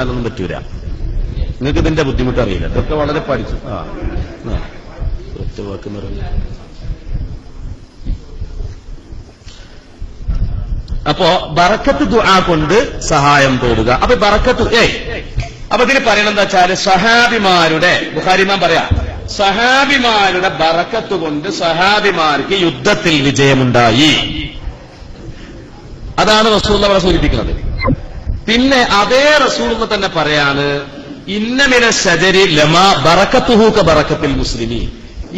ഒന്നും പറ്റൂല. നിങ്ങൾക്ക് ഇതിന്റെ ബുദ്ധിമുട്ട് അറിയില്ല. ഇതൊക്കെ വളരെ പഠിച്ചു. ഒറ്റ വാക്കെന്ന് പറഞ്ഞു. അപ്പോ ബറക്കത്ത് ദുആ കൊണ്ട് സഹായം തേടുക. അപ്പൊ ബറക്കത്ത് അപ്പൊ ഇതിന് പറയണത് എന്താ വെച്ചാല് സഹാബിമാരുടെ ബുഖാരിമാൻ പറയാ സഹാബിമാരുടെ ബറക്കത്ത് കൊണ്ട് സഹാബിമാർക്ക് യുദ്ധത്തിൽ വിജയമുണ്ടായി. അതാണ് റസൂലുള്ളാഹി അവിടെ സൂചിപ്പിക്കുന്നത്. പിന്നെ അതേ റസൂലുള്ളാഹി തന്നെ പറയാണ് ഇന്നമിന ശജരി ലമാ ബറക്കത്തുഹു കബറക്കത്തിൽ മുസ്ലിമീൻ.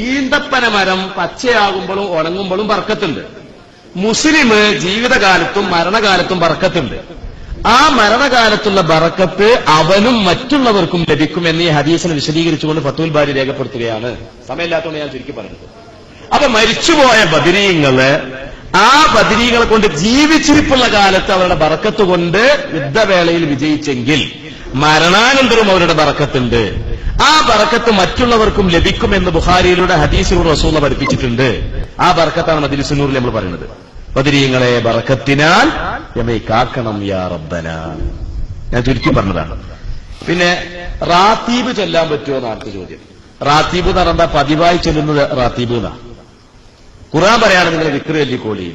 ഈന്തപ്പന മരം പച്ചയാകുമ്പോഴും ഉണങ്ങുമ്പോഴും ബർക്കത്തുണ്ട്. മുസ്ലിം ജീവിതകാലത്തും മരണകാലത്തും ബർക്കത്തുണ്ട്. ആ മരണകാലത്തുള്ള ബറക്കത്ത് അവനും മറ്റുള്ളവർക്കും ലഭിക്കുമെന്ന് ഈ ഹദീസിനെ വിശദീകരിച്ചുകൊണ്ട് ഫത്തുൽ ബാരി രേഖപ്പെടുത്തുകയാണ്. സമയമില്ലാത്തതുകൊണ്ട് ഞാൻ ചുരുക്കി പറഞ്ഞത്. അപ്പൊ മരിച്ചുപോയ ബദരീങ്ങള് ആ ബദരീകളെ കൊണ്ട് ജീവിച്ചിരിപ്പുള്ള കാലത്ത് അവരുടെ ബറക്കത്ത് കൊണ്ട് യുദ്ധവേളയിൽ വിജയിച്ചെങ്കിൽ മരണാനന്തരം അവരുടെ ബറക്കത്തുണ്ട്. ആ ബറക്കത്ത് മറ്റുള്ളവർക്കും ലഭിക്കുമെന്ന് ബുഖാരിയിലൂടെ ഹദീസിലൂടെ റസൂലുള്ളാഹി പഠിപ്പിച്ചിട്ടുണ്ട്. ആ ബറക്കത്താണ് മജ്ലിസുൻ നൂറിൽ നമ്മൾ പറയുന്നത്. ബദരീങ്ങളെ ബറക്കത്തിനാൽ യമൈ കാക്കണം യാ റബ്ബന. ഞാൻ ചുരുക്കി പറഞ്ഞതാണ്. പിന്നെ റാത്തീബ് ചൊല്ലാൻ പറ്റുമോ എന്നാണ് ചോദ്യം. റാത്തീബ് എന്ന് പറഞ്ഞാൽ പതിവായി ചൊല്ലുന്നത് റാത്തീബ് എന്നാ. ഖുർആൻ പറയാണ് നിങ്ങൾ ദിക്ർ ചൊല്ലിക്കോളി.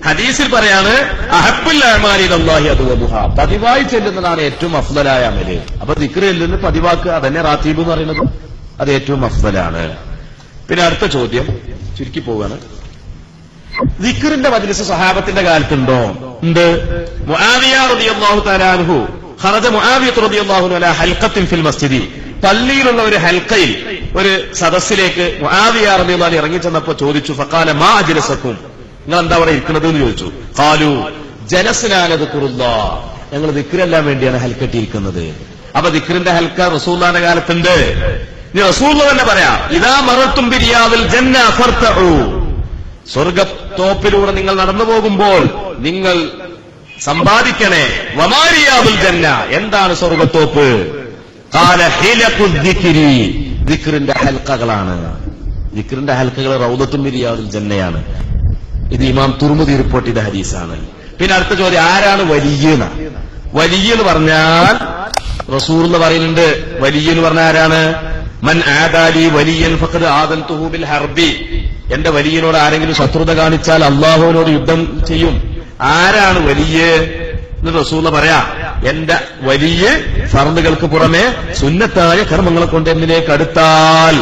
ഹദീസിൽ പറയാണ് അഹബ്ബുൽ അഅ്മാലി ഇലല്ലാഹി അദ്വമുഹാ. പതിവായി ചെല്ലുന്നതാണ് ഏറ്റവും അഫ്ളലായ അമല്. അപ്പൊ ദിക്ർ ചൊല്ലുന്ന പതിവാക്കുക, അതന്നെ റാത്തീബ് എന്ന് പറയുന്നത്. അത് ഏറ്റവും അഫ്ളലാണ്. പിന്നെ അടുത്ത ചോദ്യം ചുരുക്കി പോവുകയാണ്. ദിക്റിന്റെ മജ്ലിസ് സഹാബത്തിന്റെ കാലത്തുണ്ടോ? ഉണ്ട്. മുആവിയ റളിയല്ലാഹു തആല അൻഹു ഖറജ മുആവിയ റളിയല്ലാഹു അൻഹു അലാ ഹൽഖത്തിൻ ഫിൽ മസ്ജിദി. പള്ളിയിലുള്ള ഒരു ഹൽക്കയിൽ ഒരു സദസ്സിലേക്ക് മുആവിയ റളിയല്ലാഹു അൻഹു ഇറങ്ങി ചെന്നപ്പോ ചോദിച്ചു, ഫഖാല മാ അജ്ലസകും, നിങ്ങൾ എന്താ അവിടെ ഇരിക്കുന്നത് എന്ന് ചോദിച്ചു. ഖാലു ജലസ്നാ ദിക്റുല്ലാഹ്, ഞങ്ങൾ ദിക്റെല്ലാം വേണ്ടിയാണ് ഹൽക്കട്ടിയിരിക്കുന്നത്. അപ്പൊ ദിക്റിന്റെ ഹൽക്ക റസൂലുള്ളാഹിന്റെ കാലത്തുണ്ട്. ഇനി റസൂലുള്ളാഹി തന്നെ പറയാ ഇദാ മറത്തും ബിരിയാദിൽ ജന്ന ഫർതഉ, സ്വർഗത്തോപ്പിലൂടെ നിങ്ങൾ നടന്നു പോകുമ്പോൾ നിങ്ങൾ സമ്പാദിക്കണേ. വമാ റിയാദുൽ ജന്ന, എന്താണ് സ്വർഗത്തോപ്പ്? ഖാല ഹിലഖുദ് ദിക്രി, ദിക്റിന്റെ ഹൽക്കകളാണ്. ദിക്റിന്റെ ഹൽക്കകൾ റൗദത്തും മിൻ റിയാദിൽ ജന്നയാണ്. ഇത് ഇമാം തുർമുദി റിപ്പോർട്ട് ചെയ്ത ഹദീസാണ്. പിന്നെ അടുത്ത ചോദ്യം ആരാണ് വലിയ്യ്? വലിയ്യ് എന്ന് പറഞ്ഞാൽ റസൂലുള്ളാഹി പറയുന്നുണ്ട്. വലിയ്യ് എന്ന് പറഞ്ഞാൽ ആരാണ്? മൻ ആദാലി വലിയ്യൻ ഫഖദ് ആദൻതുഹു ബിൽ ഹർബി. എന്റെ വലിയനോട് ആരെങ്കിലും ശത്രുത കാണിച്ചാൽ അള്ളാഹുവിനോട് യുദ്ധം ചെയ്യും. ആരാണ് വലിയ്യ് എന്ന് റസൂലുള്ളാഹി പറയാ? എന്റെ വലിയ്യ് ഫർളുകൾക്ക് പുറമെ സുന്നത്തായ കർമ്മങ്ങളെ കൊണ്ട് എന്നിലേക്ക് അടുത്താൽ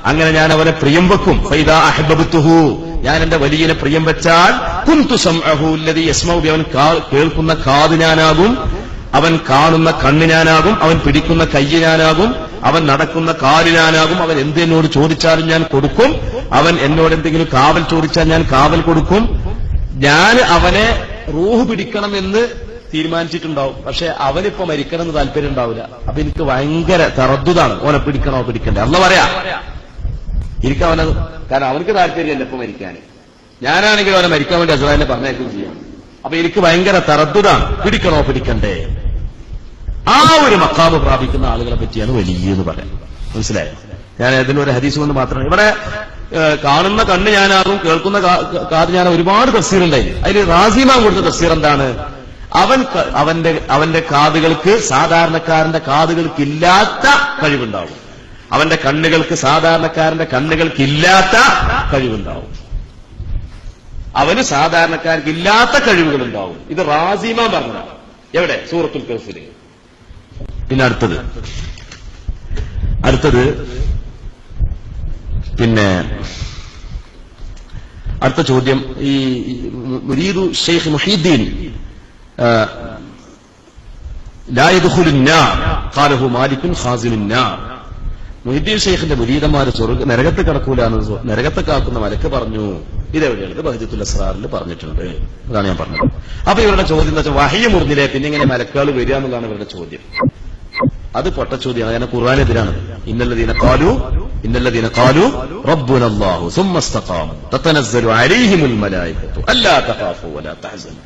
അങ്ങനെ ഞാൻ അവനെ പ്രിയം വെക്കും. ഫൈദാ അഹ്ബബ്തുഹു, ഞാൻ എന്റെ വലിയനെ പ്രിയം വെച്ചാൽ കുന്തു സംഅഹു അല്ലദീ യസ്മഉ ബി, അവൻ കേൾക്കുന്ന കാത് ഞാനാകും, അവൻ കാണുന്ന കണ്ണ് ഞാനാകും, അവൻ പിടിക്കുന്ന കൈ ഞാനാകും, അവൻ നടക്കുന്ന കാല് ഞാനാകും, അവൻ എന്തെന്നോട് ചോദിച്ചാലും ഞാൻ കൊടുക്കും, അവൻ എന്നോട് എന്തെങ്കിലും കാവൽ ചോദിച്ചാൽ ഞാൻ കാവൽ കൊടുക്കും. ഞാൻ അവനെ റൂഹ് പിടിക്കണം എന്ന് തീരുമാനിച്ചിട്ടുണ്ടാവും, പക്ഷെ അവനിപ്പോ മരിക്കണം എന്ന് താല്പര്യം ഉണ്ടാവില്ല. അപ്പൊ എനിക്ക് ഭയങ്കര തറദ്ദുതാണ്, ഓനെ പിടിക്കണോ പിടിക്കണ്ടേ. അള്ളാഹ് പറയാ എനിക്ക് അവനെ, കാരണം അവനക്ക് താല്പര്യമല്ല ഇപ്പൊ മരിക്കാൻ. ഞാനാണെങ്കിൽ അവനെ മരിക്കാൻ വേണ്ടി അസ്രായേലിനെ പറഞ്ഞേക്കുകയും ചെയ്യാം. അപ്പൊ എനിക്ക് ഭയങ്കര തറദ്ദുതാണ്, പിടിക്കണോ പിടിക്കണ്ടേ. ആ ഒരു മഖാമ് പ്രാപിക്കുന്ന ആളുകളെ പറ്റിയാണ് വലിയ്യ് എന്ന് പറയാം. മനസ്സിലായോ? ഞാൻ അതിനൊരു ഹദീസ് കൊണ്ട് മാത്രമാണ്. ഇവിടെ കാണുന്ന കണ്ണ് ഞാനാകും, കേൾക്കുന്ന കാത് ഞാൻ, ഒരുപാട് തഫ്സീറുണ്ടായി. അതിൽ റാസിമാൻ കൊടുത്ത തഫ്സീർ എന്താണ്? അവന്റെ കാതുകൾക്ക് സാധാരണക്കാരന്റെ കാതുകൾക്കില്ലാത്ത കഴിവുണ്ടാവും, അവന്റെ കണ്ണുകൾക്ക് സാധാരണക്കാരന്റെ കണ്ണുകൾക്കില്ലാത്ത കഴിവുണ്ടാവും, അവന് സാധാരണക്കാർക്കില്ലാത്ത കഴിവുകളുണ്ടാവും. ഇത് റാസിമാൻ പറഞ്ഞതാണ്. എവിടെ? സൂറത്തുൽ കഹ്ഫിൽ. പിന്നെ അടുത്തത് പിന്നെ അടുത്ത ചോദ്യം, ഈ മുരീദു ഷെയ്ഖ് മുഹീദ്ദീൻ ലാ യദ്ഖുലുൻ നാർ ഖാലഹു മാലികുൻ ഖാസിനുൻ നാർ. മുഹീദ്ദീൻ ഷെയ്ഖിന്റെ മുരീദന്മാര് നരകത്ത് കടക്കൂലെന്ന് നരകത്തെ കാക്കുന്ന മലക്ക് പറഞ്ഞു. ഇതെവിടെയാണ്? ഇത് ബഹജത്തുൽ അസ്റാറിൽ പറഞ്ഞിട്ടുണ്ട്. അതാണ് ഞാൻ പറഞ്ഞത്. അപ്പൊ ഇവരുടെ ചോദ്യം എന്താ വെച്ചാൽ വഹയ്യ് മുറിഞ്ഞില്ലേ, പിന്നെ ഇങ്ങനെ മലക്കുകൾ വരിക എന്നുള്ളതാണ് ഇവരുടെ ചോദ്യം. അത് പൊട്ട ചോദ്യമാണ്. ഞാൻ ഖുർആനെതിരാണ്. ഇന്നല്ലദീന ഖാലു റബ്ബുനല്ലാഹു സുമ്മ ഇസ്തഖാമു തതനസ്സലു അലൈഹിമുൽ മലായികത്തു അല്ലാ തഖാഫു വലാ തഹ്സനു.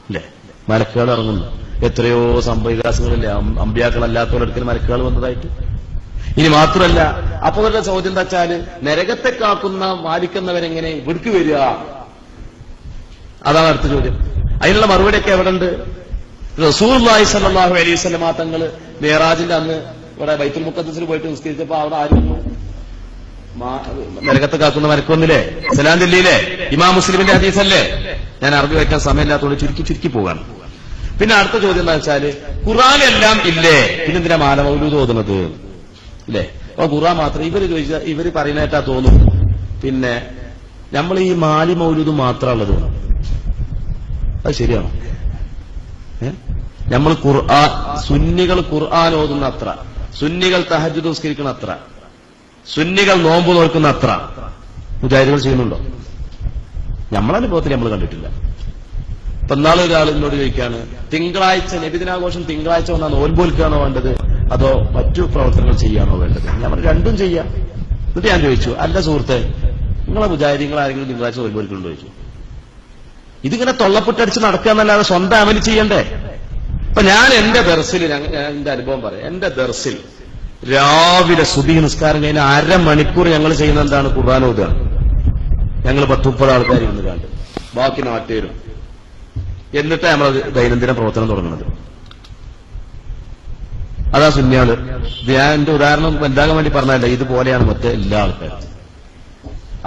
അല്ലേ? മലക്കുകൾ ഇറങ്ങുന്നു. എത്രയോ സംഭവവികാസങ്ങളില്ലേ അമ്പിയാക്കളല്ലാത്തവരടുക്കൽ മലക്കുകൾ വന്നതായിട്ട്. ഇനി മാത്രമല്ല, അപ്പൊ അവരുടെ ചോദ്യം എന്താ വെച്ചാല് നരകത്തെ കാക്കുന്ന മാലിക്കുന്നവരെങ്ങനെ ഇവിടേക്ക് വരിക? അതാണ് അടുത്ത ചോദ്യം. അതിനുള്ള മറുപടിയൊക്കെ എവിടെ ഉണ്ട്? റസൂലുള്ളാഹി സ്വല്ലല്ലാഹു അലൈഹി വസല്ലം തങ്ങൾ മിഅ്റാജിന്റെ അന്ന് ഇവിടെ ബൈത്തുൽ മുഖദ്ദസിൽ പോയിട്ട് നിസ്കരിച്ചപ്പോ അവിടെ ആരും നരകത്ത് കാക്കുന്ന മരക്കൊന്നില്ലേ, സലാം ചൊല്ലിയില്ലേ? ഇമാം മുസ്ലിമിന്റെ ഹദീസല്ലേ? ഞാൻ അറബി വായിക്കാൻ സമയമില്ലാത്തതുകൊണ്ട് ചുരുക്കി പോകാണ്. പിന്നെ അടുത്ത ചോദ്യം എന്താ വെച്ചാല്, ഖുർആനെല്ലാം ഇല്ലേ, പിന്നെന്തിനാ മാല മൗലൂദ് ഓതുന്നത് ഇല്ലേ? അപ്പൊ ഖുർആൻ മാത്രം ഇവര് പറയുന്നതായിട്ടാ തോന്നും. പിന്നെ നമ്മൾ ഈ മാലി മൗലൂദ് മാത്രമുള്ളത് അത് ശരിയാണോ? നമ്മൾ സുന്നികൾ ഖുർആൻ ഓതുന്ന അത്ര, സുന്നികൾ തഹജ്ജുദ് നിസ്കരിക്കുന്ന അത്ര, സുന്നികൾ നോമ്പ് നോക്കുന്ന അത്ര മുജാഹിദുകൾ ചെയ്യുന്നുണ്ടോ? നമ്മളനുഭവത്തിൽ നമ്മൾ കണ്ടിട്ടില്ല. ഇപ്പൊ നാളെ ഒരാൾ എന്നോട് ചോദിക്കാണ്, തിങ്കളാഴ്ച നബിദിനാഘോഷം തിങ്കളാഴ്ച വന്നാൽ നോൽപോൽക്കാണോ വേണ്ടത് അതോ മറ്റു പ്രവർത്തനങ്ങൾ ചെയ്യാണോ വേണ്ടത്? ഞാൻ രണ്ടും ചെയ്യാം. എന്നിട്ട് ഞാൻ ചോദിച്ചു, അല്ല സുഹൃത്തെ, നിങ്ങളെ മുജാഹിദീങ്ങൾ ആരെങ്കിലും തിങ്കളാഴ്ച നോൽപോൽക്കുണ്ടോ ചോദിച്ചു. ഇതിങ്ങനെ തൊള്ളപ്പൊട്ടടിച്ച് നടക്കുക എന്നല്ലാതെ സ്വന്തം അമല് ചെയ്യണ്ടേ? അപ്പൊ ഞാൻ എന്റെ ദർസിൽ, എന്റെ അനുഭവം പറയാം. എന്റെ ദർസിൽ രാവിലെ സുബഹി നിസ്കാരം കഴിഞ്ഞ അരമണിക്കൂർ ഞങ്ങൾ ചെയ്യുന്ന എന്താണ്? ഖുർആൻ ഓതുകയാണ്. ഞങ്ങൾ 10-30 ആൾക്കാർ ഇരുന്ന് കണ്ട്, ബാക്കി നാട്ടുകാരും. എന്നിട്ട് നമ്മൾ ദൈനംദിന പ്രവർത്തനം തുടങ്ങുന്നത്. അതാ സുന്നിയാള്. ഞാൻ എന്റെ ഉദാഹരണം എന്താകാൻ വേണ്ടി പറഞ്ഞതല്ല, ഇതുപോലെയാണ് മറ്റേ എല്ലാ ആൾക്കാരും.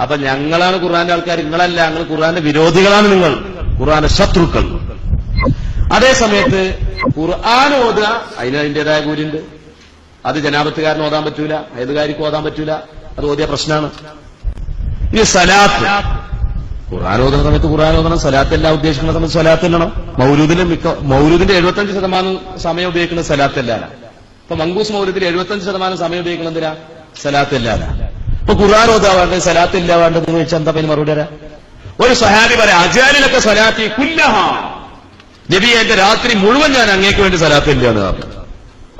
അപ്പൊ ഞങ്ങളാണ് ഖുർആന്റെ ആൾക്കാർ, നിങ്ങളല്ല. ഞങ്ങൾ ഖുർആന്റെ വിരോധികളാണ്, നിങ്ങൾ ഖുർആന്റെ ശത്രുക്കൾ. അതേ സമയത്ത് ഖുർആൻ ഓതുക, അതിൻ്റെതായ കൂലിയുണ്ട്. അത് ജനാപത്തുകാരന് ഓതാൻ പറ്റൂല, ഏതുകാരിക്കും ഓതാൻ പറ്റൂല, അത് ഓതിയ പ്രശ്നമാണ്. ഇനി സലാത്ത്, ഖുർആൻ ഓതുന്ന സമയത്ത് ഖുർആൻ ഓതണം, സലാത്തല്ല ഉദ്ദേശിക്കുന്ന സമയത്ത് സലാത്തല്ലണം. മൗലൂദിന്റെ 75% സമയം ഉപയോഗിക്കുന്നത് സലാത്തല്ലാണ്. ഇപ്പൊ മങ്കൂസ് മൗലൂദിൽ 75% സമയം ഉപയോഗിക്കുന്നത് എന്തിനാ? സലാത്തല്ലാണ്. ഇപ്പൊ ഖുർആൻ ഓതാ വേണ്ടത്, സലാത്തില്ല വേണ്ടതെന്ന് ചോദിച്ചാൽ എന്താ പിന്നെ മറുപടി തരാം? ഒരു സഹാബി പറയാം, അജാലിലൊക്കെ സലാത്തി കുല്ലഹ, നബി എന്റെ രാത്രി മുഴുവൻ ഞാൻ അങ്ങേക്ക് വേണ്ടി സലാത്തില്ല എന്ന് പറഞ്ഞു.